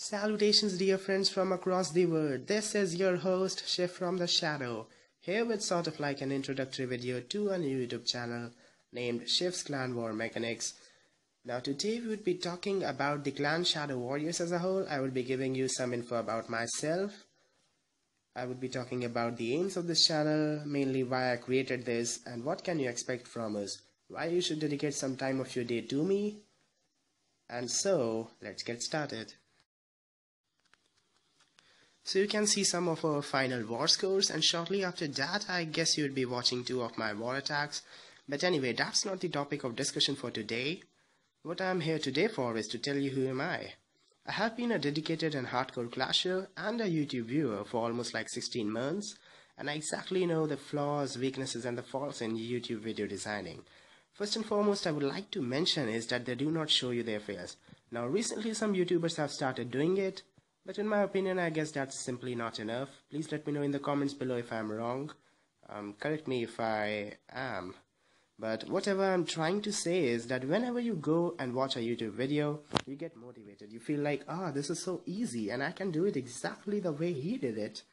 Salutations, dear friends from across the world. This is your host, Shiv from the Shadow, here with sort of like an introductory video to a new YouTube channel named Shiv's Clan War Mechanics. Now today we would be talking about the Clan Shadow Warriors as a whole. I will be giving you some info about myself. I would be talking about the aims of this channel, mainly why I created this and what can you expect from us, why you should dedicate some time of your day to me. And so, let's get started. So you can see some of our final war scores, and shortly after that I guess you would be watching 2 of my war attacks. But anyway, that's not the topic of discussion for today. What I am here today for is to tell you who am I. I have been a dedicated and hardcore clasher and a YouTube viewer for almost like 16 months, and I exactly know the flaws, weaknesses and the faults in YouTube video designing. First and foremost, I would like to mention is that they do not show you their fails. Now recently some YouTubers have started doing it, but in my opinion I guess that's simply not enough. Please let me know in the comments below if I'm wrong. Correct me if I am. But whatever I'm trying to say is that whenever you go and watch a YouTube video, you get motivated. You feel like, this is so easy and I can do it exactly the way he did it.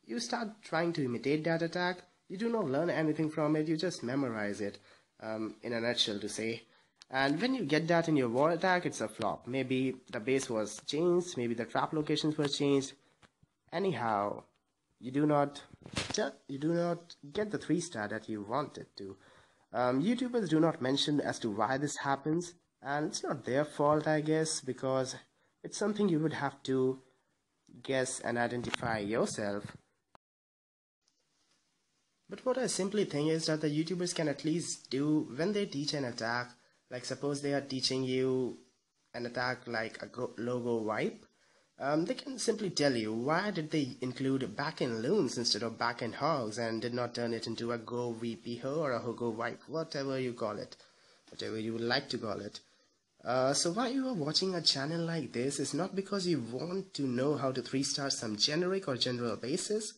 You start trying to imitate that attack. You do not learn anything from it, you just memorize it, in a nutshell to say. And when you get that in your war attack, it's a flop. Maybe the base was changed, maybe the trap locations were changed. Anyhow, you do not get the 3-star that you wanted to. YouTubers do not mention as to why this happens, and it's not their fault I guess, because it's something you would have to guess and identify yourself. But what I simply think is that the YouTubers can at least do when they teach an attack, like suppose they are teaching you an attack like a logo wipe, they can simply tell you why did they include back-end loons instead of back-end hogs and did not turn it into a go VP ho or a ho go wipe, whatever you call it, whatever you would like to call it. So why you are watching a channel like this is not because you want to know how to 3-star some generic or general basis,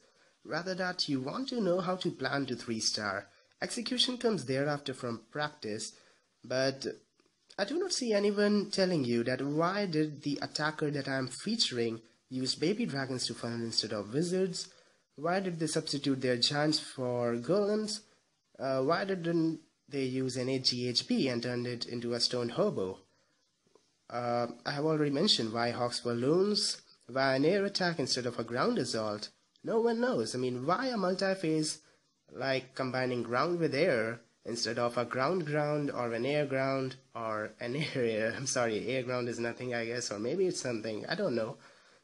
rather that you want to know how to plan to 3-star. Execution comes thereafter from practice, but I do not see anyone telling you that why did the attacker that I am featuring use baby dragons to funnel instead of wizards? Why did they substitute their giants for golems? Why didn't they use an GHB and turned it into a stone hobo? I have already mentioned why hogs were loons, why an air attack instead of a ground assault. No one knows. I mean, why a multi-phase like combining ground with air instead of a ground or an air ground or an air. I'm sorry, air ground is nothing I guess, or maybe it's something, I don't know,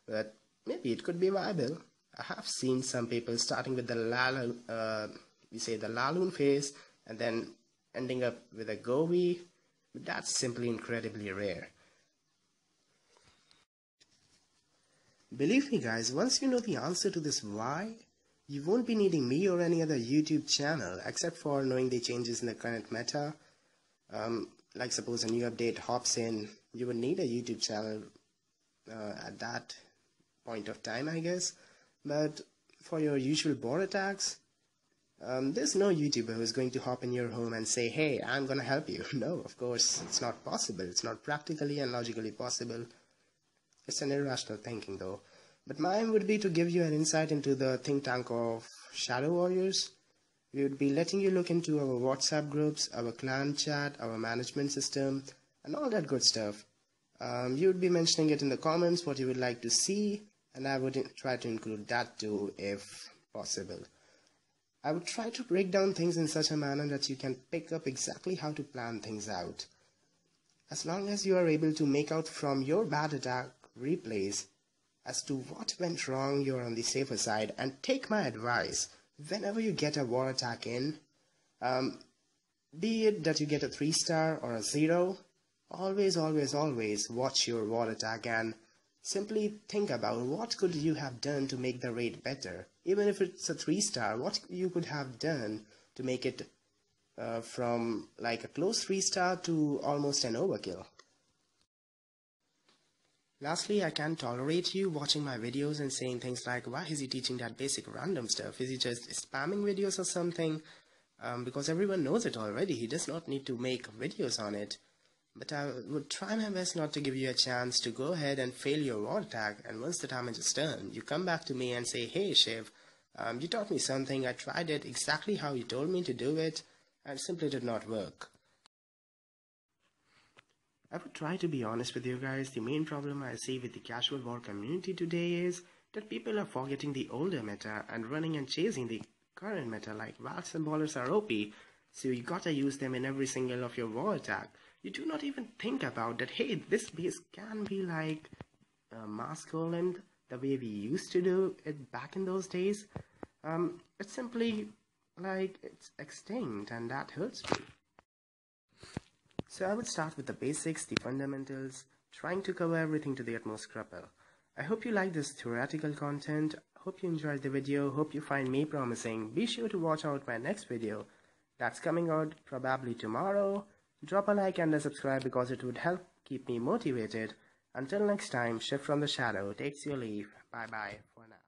but maybe it could be viable. I have seen some people starting with the Laloon phase and then ending up with a Govi, but that's simply incredibly rare. Believe me guys, once you know the answer to this why, you won't be needing me or any other YouTube channel except for knowing the changes in the current meta. Like suppose a new update hops in, you would need a YouTube channel at that point of time I guess. But for your usual board attacks, there's no YouTuber who's going to hop in your home and say, hey, I'm gonna help you. No, of course, it's not possible. It's not practically and logically possible. It's an irrational thinking though. But my aim would be to give you an insight into the think tank of Shadow Warriors. We would be letting you look into our WhatsApp groups, our clan chat, our management system, and all that good stuff. You would be mentioning it in the comments what you would like to see, and I would try to include that too if possible. I would try to break down things in such a manner that you can pick up exactly how to plan things out. As long as you are able to make out from your bad attack replays as to what went wrong, you're on the safer side. And take my advice, whenever you get a war attack in, be it that you get a 3-star or a 0, always watch your war attack and simply think about what could you have done to make the raid better. Even if it's a 3-star, what you could have done to make it from like a close 3-star to almost an overkill. Lastly, I can't tolerate you watching my videos and saying things like, why is he teaching that basic random stuff? Is he just spamming videos or something? Because everyone knows it already. He does not need to make videos on it. But I would try my best not to give you a chance to go ahead and fail your war attack, and once the damage is done, you come back to me and say, hey Shiv, you taught me something, I tried it exactly how you told me to do it, and it simply did not work. I would try to be honest with you guys. The main problem I see with the casual war community today is that people are forgetting the older meta and running and chasing the current meta, like Valks and Ballers are OP, so you gotta use them in every single of your war attack. You do not even think about that, hey, this base can be like masculine the way we used to do it back in those days. It's simply like it's extinct, and that hurts me. So I would start with the basics, the fundamentals, trying to cover everything to the utmost crapple. I hope you like this theoretical content, hope you enjoyed the video, hope you find me promising. Be sure to watch out my next video that's coming out probably tomorrow. Drop a like and a subscribe because it would help keep me motivated. Until next time, Shiv from the Shadow takes your leave. Bye bye for now.